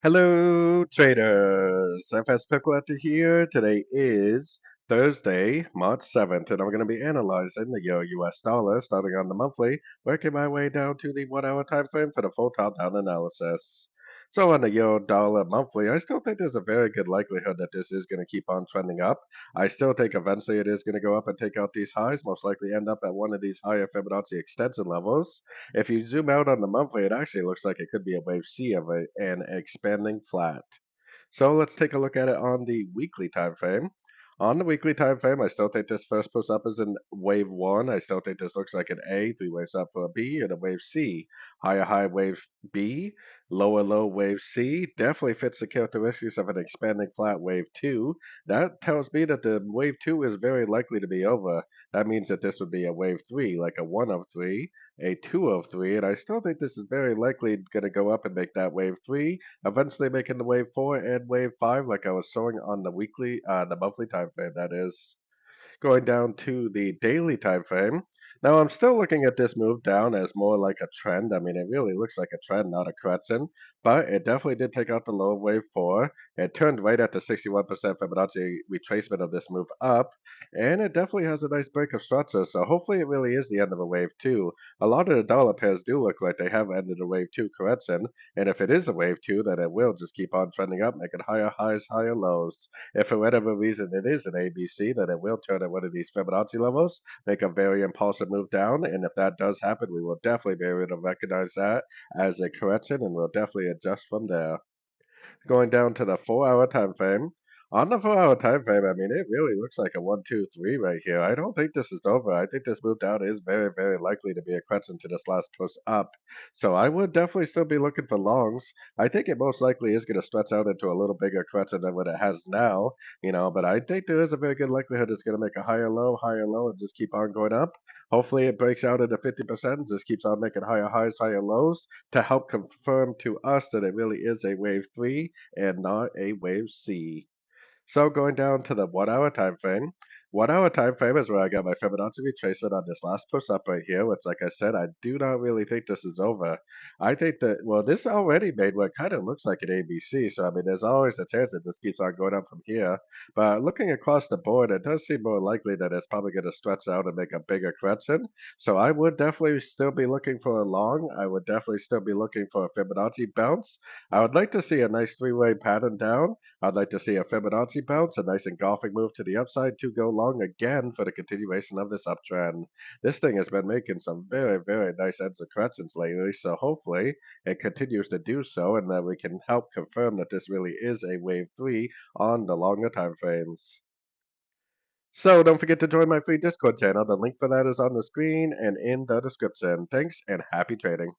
Hello, traders. FX Pip Collector here. Today is Thursday, March 7th, and I'm going to be analyzing the Euro US dollar starting on the monthly, working my way down to the 1 hour time frame for the full top-down analysis. So on the Euro dollar monthly, I still think there's a very good likelihood that this is going to keep on trending up. I still think eventually it is going to go up and take out these highs, most likely end up at one of these higher Fibonacci extension levels. If you zoom out on the monthly, it actually looks like it could be a wave C of an expanding flat. So let's take a look at it on the weekly time frame. On the weekly time frame, I still think this first push up is in wave one. I still think this looks like an A, three waves up for a B, and a wave C. Higher high wave B, lower low wave C. Definitely fits the characteristics of an expanding flat wave two. That tells me that the wave two is very likely to be over. That means that this would be a wave three, like a one of three, a two of three, and I still think this is very likely going to go up and make that wave three, eventually making the wave 4 and wave 5 like I was showing on the monthly time frame, that is. Going down to the daily time frame. Now I'm still looking at this move down as more like a trend. I mean, it really looks like a trend, not a correction, but it definitely did take out the low of wave 4. It turned right at the 61% Fibonacci retracement of this move up, and it definitely has a nice break of structure, so hopefully it really is the end of a wave 2. A lot of the dollar pairs do look like they have ended a wave 2 correction, and if it is a wave 2, then it will just keep on trending up, making higher highs, higher lows. If for whatever reason it is an ABC, then it will turn at one of these Fibonacci levels, make a very impulsive move down, and if that does happen, we will definitely be able to recognize that as a correction, and we'll definitely adjust from there. Going down to the 4 hour time frame. On the 4 hour time frame, I mean, it really looks like a one, two, three right here. I don't think this is over. I think this move down is very, very likely to be a correction to this last push up. So I would definitely still be looking for longs. I think it most likely is going to stretch out into a little bigger correction than what it has now, but I think there is a very good likelihood it's going to make a higher low, and just keep on going up. Hopefully it breaks out into 50%, just keeps on making higher highs, higher lows to help confirm to us that it really is a wave 3 and not a wave C. So going down to the 1 hour time frame. 1 hour time frame is where I got my Fibonacci retracement on this last push up right here, which like I said, I do not really think this is over. I think that, well, this already made what kind of looks like an ABC, so I mean, there's always a chance it just keeps on going up from here. But looking across the board, it does seem more likely that it's probably going to stretch out and make a bigger correction. So I would definitely still be looking for a long. I would definitely still be looking for a Fibonacci bounce. I would like to see a nice three-way pattern down. I'd like to see a Fibonacci bounce, a nice engulfing move to the upside to go long again for the continuation of this uptrend. This thing has been making some very, very nice ends of corrections lately, so hopefully it continues to do so and that we can help confirm that this really is a wave 3 on the longer time frames. So don't forget to join my free Discord channel. The link for that is on the screen and in the description. Thanks and happy trading.